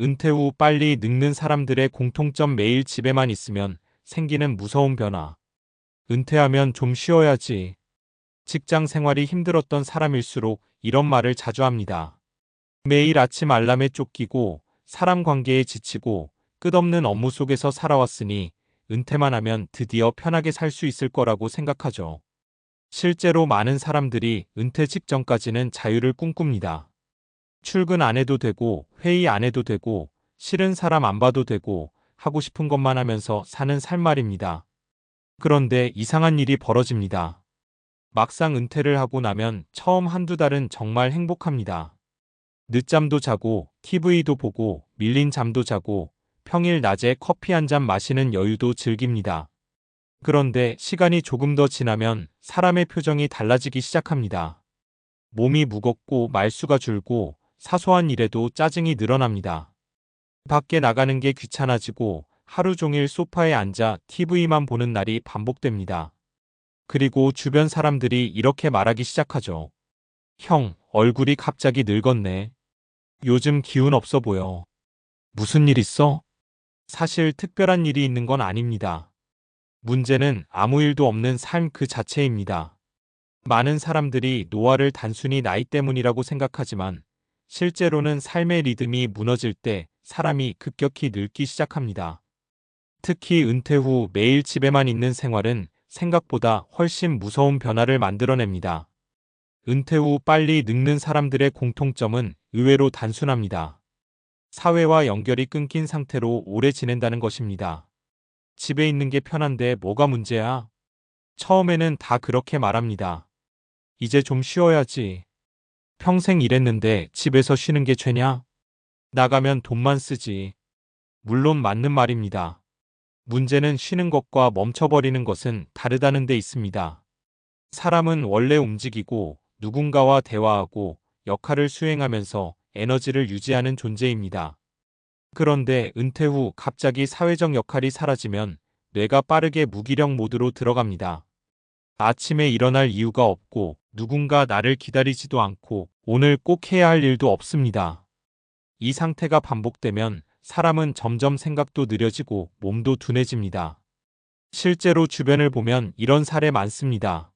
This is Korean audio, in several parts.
은퇴 후 빨리 늙는 사람들의 공통점 매일 집에만 있으면 생기는 무서운 변화. 은퇴하면 좀 쉬어야지. 직장 생활이 힘들었던 사람일수록 이런 말을 자주 합니다. 매일 아침 알람에 쫓기고 사람 관계에 지치고 끝없는 업무 속에서 살아왔으니 은퇴만 하면 드디어 편하게 살 수 있을 거라고 생각하죠. 실제로 많은 사람들이 은퇴 직전까지는 자유를 꿈꿉니다. 출근 안 해도 되고 회의 안 해도 되고 싫은 사람 안 봐도 되고 하고 싶은 것만 하면서 사는 삶 말입니다. 그런데 이상한 일이 벌어집니다. 막상 은퇴를 하고 나면 처음 한두 달은 정말 행복합니다. 늦잠도 자고 TV도 보고 밀린 잠도 자고 평일 낮에 커피 한 잔 마시는 여유도 즐깁니다. 그런데 시간이 조금 더 지나면 사람의 표정이 달라지기 시작합니다. 몸이 무겁고 말수가 줄고 사소한 일에도 짜증이 늘어납니다. 밖에 나가는 게 귀찮아지고 하루 종일 소파에 앉아 TV만 보는 날이 반복됩니다. 그리고 주변 사람들이 이렇게 말하기 시작하죠. 형, 얼굴이 갑자기 늙었네. 요즘 기운 없어 보여. 무슨 일 있어? 사실 특별한 일이 있는 건 아닙니다. 문제는 아무 일도 없는 삶 그 자체입니다. 많은 사람들이 노화를 단순히 나이 때문이라고 생각하지만 실제로는 삶의 리듬이 무너질 때 사람이 급격히 늙기 시작합니다. 특히 은퇴 후 매일 집에만 있는 생활은 생각보다 훨씬 무서운 변화를 만들어냅니다. 은퇴 후 빨리 늙는 사람들의 공통점은 의외로 단순합니다. 사회와 연결이 끊긴 상태로 오래 지낸다는 것입니다. 집에 있는 게 편한데 뭐가 문제야? 처음에는 다 그렇게 말합니다. 이제 좀 쉬어야지. 평생 일했는데 집에서 쉬는 게 죄냐? 나가면 돈만 쓰지. 물론 맞는 말입니다. 문제는 쉬는 것과 멈춰버리는 것은 다르다는 데 있습니다. 사람은 원래 움직이고 누군가와 대화하고 역할을 수행하면서 에너지를 유지하는 존재입니다. 그런데 은퇴 후 갑자기 사회적 역할이 사라지면 뇌가 빠르게 무기력 모드로 들어갑니다. 아침에 일어날 이유가 없고 누군가 나를 기다리지도 않고 오늘 꼭 해야 할 일도 없습니다. 이 상태가 반복되면 사람은 점점 생각도 느려지고 몸도 둔해집니다. 실제로 주변을 보면 이런 사례 많습니다.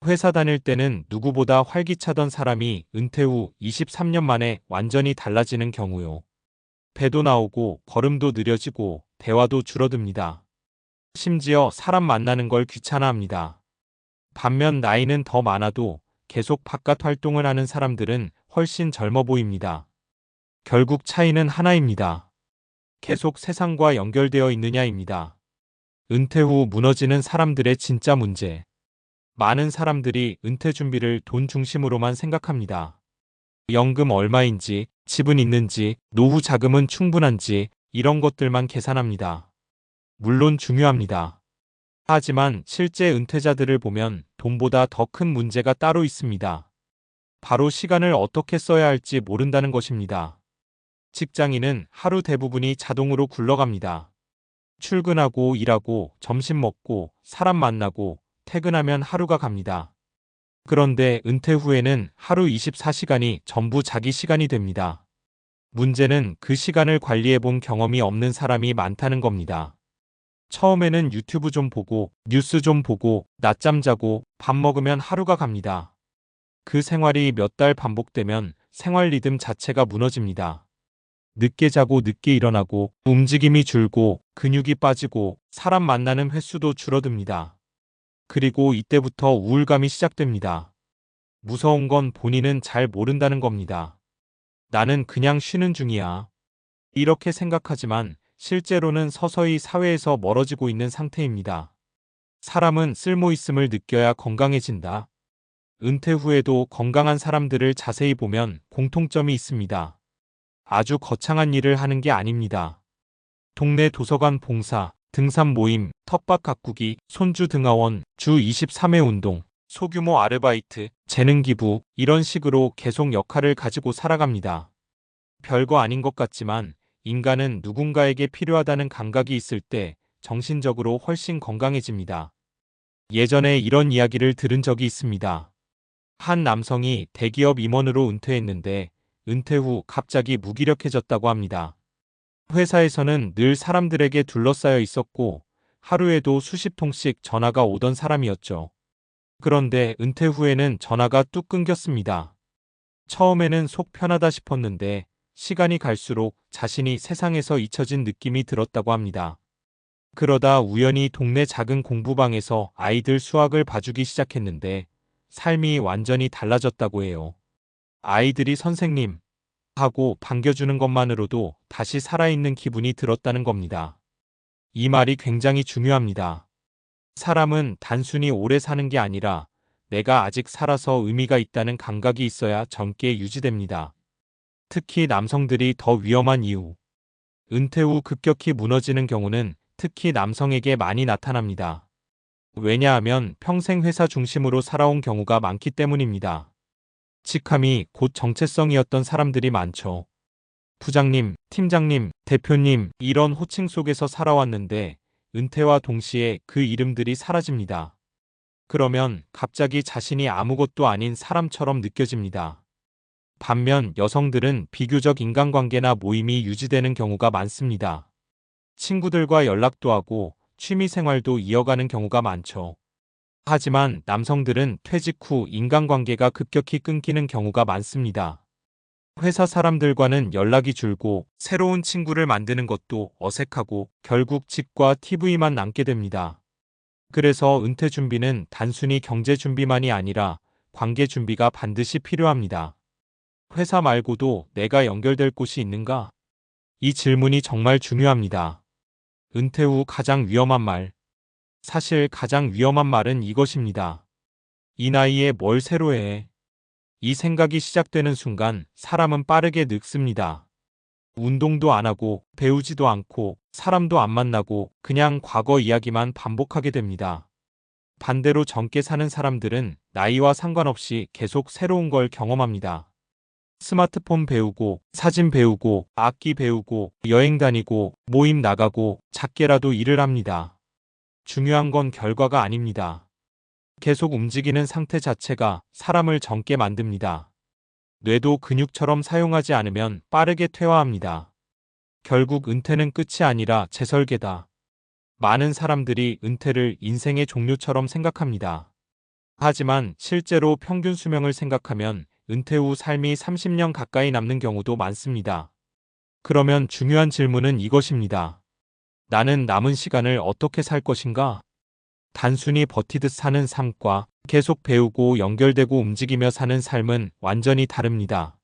회사 다닐 때는 누구보다 활기차던 사람이 은퇴 후 23년 만에 완전히 달라지는 경우요. 배도 나오고 걸음도 느려지고 대화도 줄어듭니다. 심지어 사람 만나는 걸 귀찮아합니다. 반면 나이는 더 많아도 계속 바깥 활동을 하는 사람들은 훨씬 젊어 보입니다. 결국 차이는 하나입니다. 계속 세상과 연결되어 있느냐입니다. 은퇴 후 무너지는 사람들의 진짜 문제. 많은 사람들이 은퇴 준비를 돈 중심으로만 생각합니다. 연금 얼마인지, 집은 있는지, 노후 자금은 충분한지 이런 것들만 계산합니다. 물론 중요합니다. 하지만 실제 은퇴자들을 보면 돈보다 더 큰 문제가 따로 있습니다. 바로 시간을 어떻게 써야 할지 모른다는 것입니다. 직장인은 하루 대부분이 자동으로 굴러갑니다. 출근하고 일하고 점심 먹고 사람 만나고 퇴근하면 하루가 갑니다. 그런데 은퇴 후에는 하루 24시간이 전부 자기 시간이 됩니다. 문제는 그 시간을 관리해 본 경험이 없는 사람이 많다는 겁니다. 처음에는 유튜브 좀 보고 뉴스 좀 보고 낮잠 자고 밥 먹으면 하루가 갑니다. 그 생활이 몇 달 반복되면 생활 리듬 자체가 무너집니다. 늦게 자고 늦게 일어나고 움직임이 줄고 근육이 빠지고 사람 만나는 횟수도 줄어듭니다. 그리고 이때부터 우울감이 시작됩니다. 무서운 건 본인은 잘 모른다는 겁니다. 나는 그냥 쉬는 중이야. 이렇게 생각하지만 실제로는 서서히 사회에서 멀어지고 있는 상태입니다. 사람은 쓸모 있음을 느껴야 건강해진다. 은퇴 후에도 건강한 사람들을 자세히 보면 공통점이 있습니다. 아주 거창한 일을 하는 게 아닙니다. 동네 도서관 봉사, 등산 모임, 텃밭 가꾸기, 손주 등하원, 주 23회 운동, 소규모 아르바이트, 재능 기부 이런 식으로 계속 역할을 가지고 살아갑니다. 별거 아닌 것 같지만 인간은 누군가에게 필요하다는 감각이 있을 때 정신적으로 훨씬 건강해집니다. 예전에 이런 이야기를 들은 적이 있습니다. 한 남성이 대기업 임원으로 은퇴했는데 은퇴 후 갑자기 무기력해졌다고 합니다. 회사에서는 늘 사람들에게 둘러싸여 있었고 하루에도 수십 통씩 전화가 오던 사람이었죠. 그런데 은퇴 후에는 전화가 뚝 끊겼습니다. 처음에는 속 편하다 싶었는데 시간이 갈수록 자신이 세상에서 잊혀진 느낌이 들었다고 합니다. 그러다 우연히 동네 작은 공부방에서 아이들 수학을 봐주기 시작했는데 삶이 완전히 달라졌다고 해요. 아이들이 선생님 하고 반겨주는 것만으로도 다시 살아있는 기분이 들었다는 겁니다. 이 말이 굉장히 중요합니다. 사람은 단순히 오래 사는 게 아니라 내가 아직 살아서 의미가 있다는 감각이 있어야 젊게 유지됩니다. 특히 남성들이 더 위험한 이유. 은퇴 후 급격히 무너지는 경우는 특히 남성에게 많이 나타납니다. 왜냐하면 평생 회사 중심으로 살아온 경우가 많기 때문입니다. 직함이 곧 정체성이었던 사람들이 많죠. 부장님, 팀장님, 대표님 이런 호칭 속에서 살아왔는데 은퇴와 동시에 그 이름들이 사라집니다. 그러면 갑자기 자신이 아무것도 아닌 사람처럼 느껴집니다. 반면 여성들은 비교적 인간관계나 모임이 유지되는 경우가 많습니다. 친구들과 연락도 하고 취미생활도 이어가는 경우가 많죠. 하지만 남성들은 퇴직 후 인간관계가 급격히 끊기는 경우가 많습니다. 회사 사람들과는 연락이 줄고 새로운 친구를 만드는 것도 어색하고 결국 집과 TV만 남게 됩니다. 그래서 은퇴 준비는 단순히 경제 준비만이 아니라 관계 준비가 반드시 필요합니다. 회사 말고도 내가 연결될 곳이 있는가? 이 질문이 정말 중요합니다. 은퇴 후 가장 위험한 말. 사실 가장 위험한 말은 이것입니다. 이 나이에 뭘 새로 해? 이 생각이 시작되는 순간 사람은 빠르게 늙습니다. 운동도 안 하고 배우지도 않고 사람도 안 만나고 그냥 과거 이야기만 반복하게 됩니다. 반대로 젊게 사는 사람들은 나이와 상관없이 계속 새로운 걸 경험합니다. 스마트폰 배우고 사진 배우고 악기 배우고 여행 다니고 모임 나가고 작게라도 일을 합니다. 중요한 건 결과가 아닙니다. 계속 움직이는 상태 자체가 사람을 젊게 만듭니다. 뇌도 근육처럼 사용하지 않으면 빠르게 퇴화합니다. 결국 은퇴는 끝이 아니라 재설계다. 많은 사람들이 은퇴를 인생의 종료처럼 생각합니다. 하지만 실제로 평균 수명을 생각하면 은퇴 후 삶이 30년 가까이 남는 경우도 많습니다. 그러면 중요한 질문은 이것입니다. 나는 남은 시간을 어떻게 살 것인가? 단순히 버티듯 사는 삶과 계속 배우고 연결되고 움직이며 사는 삶은 완전히 다릅니다.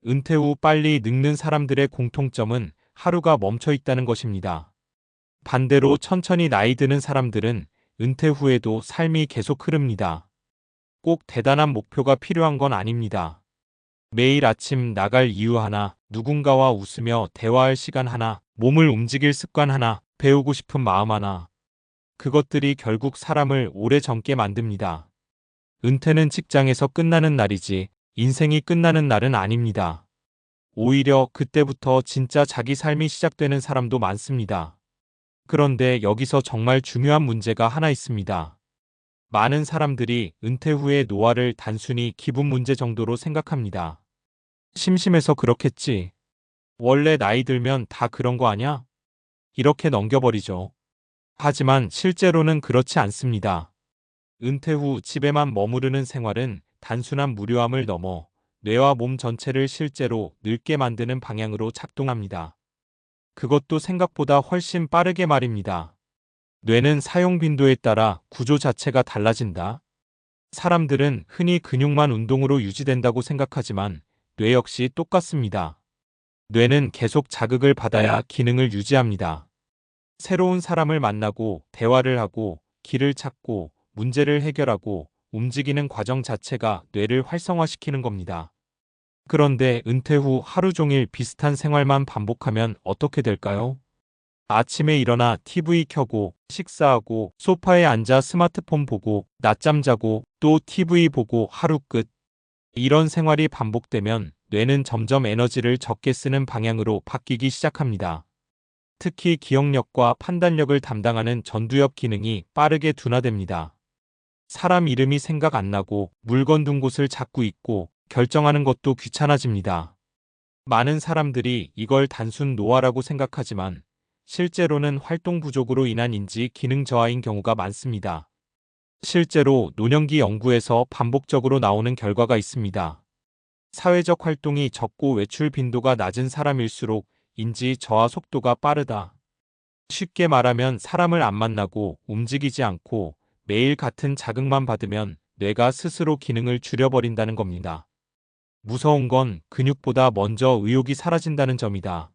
은퇴 후 빨리 늙는 사람들의 공통점은 하루가 멈춰 있다는 것입니다. 반대로 천천히 나이 드는 사람들은 은퇴 후에도 삶이 계속 흐릅니다. 꼭 대단한 목표가 필요한 건 아닙니다. 매일 아침 나갈 이유 하나, 누군가와 웃으며 대화할 시간 하나, 몸을 움직일 습관 하나, 배우고 싶은 마음 하나. 그것들이 결국 사람을 오래 젊게 만듭니다. 은퇴는 직장에서 끝나는 날이지 인생이 끝나는 날은 아닙니다. 오히려 그때부터 진짜 자기 삶이 시작되는 사람도 많습니다. 그런데 여기서 정말 중요한 문제가 하나 있습니다. 많은 사람들이 은퇴 후의 노화를 단순히 기분 문제 정도로 생각합니다. 심심해서 그렇겠지. 원래 나이 들면 다 그런 거 아냐? 이렇게 넘겨버리죠. 하지만 실제로는 그렇지 않습니다. 은퇴 후 집에만 머무르는 생활은 단순한 무료함을 넘어 뇌와 몸 전체를 실제로 늙게 만드는 방향으로 작동합니다. 그것도 생각보다 훨씬 빠르게 말입니다. 뇌는 사용 빈도에 따라 구조 자체가 달라진다. 사람들은 흔히 근육만 운동으로 유지된다고 생각하지만 뇌 역시 똑같습니다. 뇌는 계속 자극을 받아야 기능을 유지합니다. 새로운 사람을 만나고 대화를 하고 길을 찾고 문제를 해결하고 움직이는 과정 자체가 뇌를 활성화시키는 겁니다. 그런데 은퇴 후 하루 종일 비슷한 생활만 반복하면 어떻게 될까요? 아침에 일어나 TV 켜고 식사하고 소파에 앉아 스마트폰 보고 낮잠 자고 또 TV 보고 하루 끝. 이런 생활이 반복되면 뇌는 점점 에너지를 적게 쓰는 방향으로 바뀌기 시작합니다. 특히 기억력과 판단력을 담당하는 전두엽 기능이 빠르게 둔화됩니다. 사람 이름이 생각 안 나고 물건 둔 곳을 자꾸 잊고 결정하는 것도 귀찮아집니다. 많은 사람들이 이걸 단순 노화라고 생각하지만 실제로는 활동 부족으로 인한 인지 기능 저하인 경우가 많습니다. 실제로 노년기 연구에서 반복적으로 나오는 결과가 있습니다. 사회적 활동이 적고 외출 빈도가 낮은 사람일수록 인지 저하 속도가 빠르다. 쉽게 말하면 사람을 안 만나고 움직이지 않고 매일 같은 자극만 받으면 뇌가 스스로 기능을 줄여버린다는 겁니다. 무서운 건 근육보다 먼저 의욕이 사라진다는 점이다.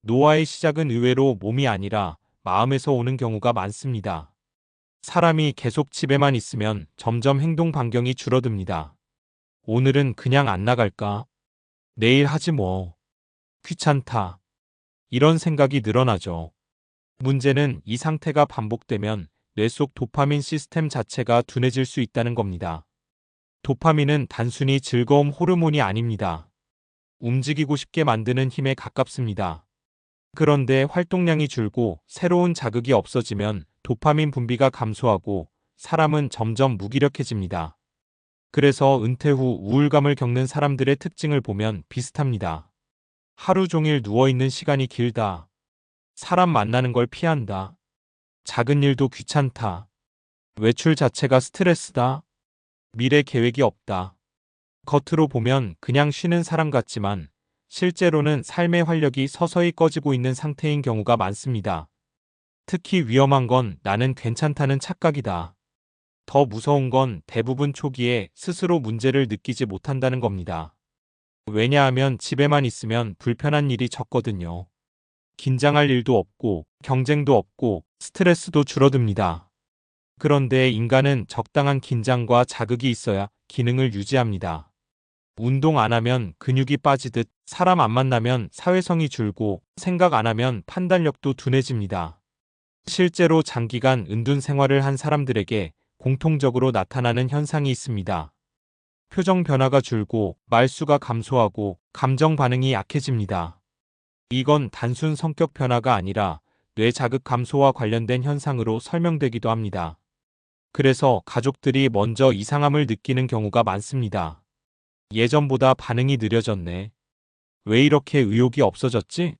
노화의 시작은 의외로 몸이 아니라 마음에서 오는 경우가 많습니다. 사람이 계속 집에만 있으면 점점 행동 반경이 줄어듭니다. 오늘은 그냥 안 나갈까? 내일 하지 뭐. 귀찮다. 이런 생각이 늘어나죠. 문제는 이 상태가 반복되면 뇌 속 도파민 시스템 자체가 둔해질 수 있다는 겁니다. 도파민은 단순히 즐거움 호르몬이 아닙니다. 움직이고 싶게 만드는 힘에 가깝습니다. 그런데 활동량이 줄고 새로운 자극이 없어지면 도파민 분비가 감소하고 사람은 점점 무기력해집니다. 그래서 은퇴 후 우울감을 겪는 사람들의 특징을 보면 비슷합니다. 하루 종일 누워있는 시간이 길다. 사람 만나는 걸 피한다. 작은 일도 귀찮다. 외출 자체가 스트레스다. 미래 계획이 없다. 겉으로 보면 그냥 쉬는 사람 같지만 실제로는 삶의 활력이 서서히 꺼지고 있는 상태인 경우가 많습니다. 특히 위험한 건 나는 괜찮다는 착각이다. 더 무서운 건 대부분 초기에 스스로 문제를 느끼지 못한다는 겁니다. 왜냐하면 집에만 있으면 불편한 일이 적거든요. 긴장할 일도 없고 경쟁도 없고 스트레스도 줄어듭니다. 그런데 인간은 적당한 긴장과 자극이 있어야 기능을 유지합니다. 운동 안 하면 근육이 빠지듯 사람 안 만나면 사회성이 줄고 생각 안 하면 판단력도 둔해집니다. 실제로 장기간 은둔 생활을 한 사람들에게 공통적으로 나타나는 현상이 있습니다. 표정 변화가 줄고 말수가 감소하고 감정 반응이 약해집니다. 이건 단순 성격 변화가 아니라 뇌 자극 감소와 관련된 현상으로 설명되기도 합니다. 그래서 가족들이 먼저 이상함을 느끼는 경우가 많습니다. 예전보다 반응이 느려졌네. 왜 이렇게 의욕이 없어졌지?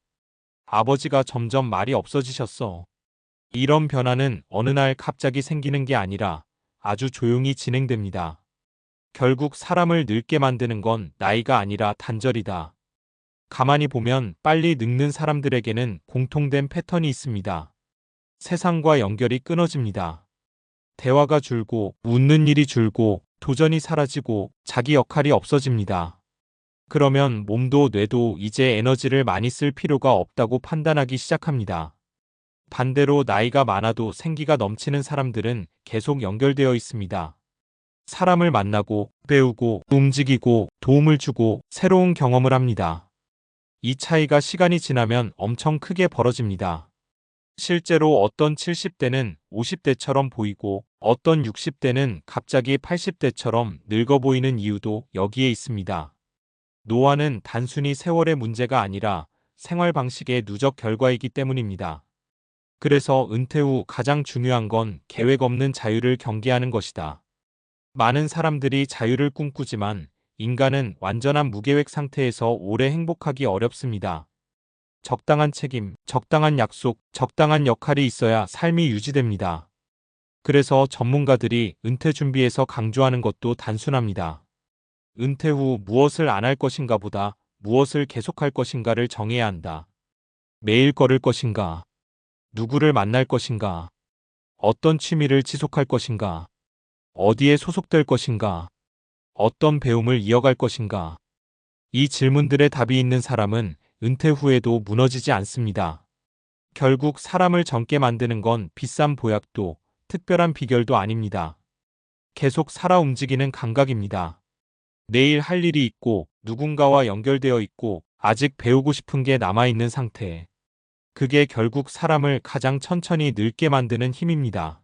아버지가 점점 말이 없어지셨어. 이런 변화는 어느 날 갑자기 생기는 게 아니라 아주 조용히 진행됩니다. 결국 사람을 늙게 만드는 건 나이가 아니라 단절이다. 가만히 보면 빨리 늙는 사람들에게는 공통된 패턴이 있습니다. 세상과 연결이 끊어집니다. 대화가 줄고 웃는 일이 줄고 도전이 사라지고 자기 역할이 없어집니다. 그러면 몸도 뇌도 이제 에너지를 많이 쓸 필요가 없다고 판단하기 시작합니다. 반대로 나이가 많아도 생기가 넘치는 사람들은 계속 연결되어 있습니다. 사람을 만나고 배우고 움직이고 도움을 주고 새로운 경험을 합니다. 이 차이가 시간이 지나면 엄청 크게 벌어집니다. 실제로 어떤 70대는 50대처럼 보이고 어떤 60대는 갑자기 80대처럼 늙어 보이는 이유도 여기에 있습니다. 노화는 단순히 세월의 문제가 아니라 생활 방식의 누적 결과이기 때문입니다. 그래서 은퇴 후 가장 중요한 건 계획 없는 자유를 경계하는 것이다. 많은 사람들이 자유를 꿈꾸지만 인간은 완전한 무계획 상태에서 오래 행복하기 어렵습니다. 적당한 책임, 적당한 약속, 적당한 역할이 있어야 삶이 유지됩니다. 그래서 전문가들이 은퇴 준비에서 강조하는 것도 단순합니다. 은퇴 후 무엇을 안 할 것인가 보다 무엇을 계속할 것인가를 정해야 한다. 매일 걸을 것인가? 누구를 만날 것인가? 어떤 취미를 지속할 것인가? 어디에 소속될 것인가? 어떤 배움을 이어갈 것인가? 이 질문들의 답이 있는 사람은 은퇴 후에도 무너지지 않습니다. 결국 사람을 젊게 만드는 건 비싼 보약도 특별한 비결도 아닙니다. 계속 살아 움직이는 감각입니다. 내일 할 일이 있고 누군가와 연결되어 있고 아직 배우고 싶은 게 남아있는 상태. 그게 결국 사람을 가장 천천히 늙게 만드는 힘입니다.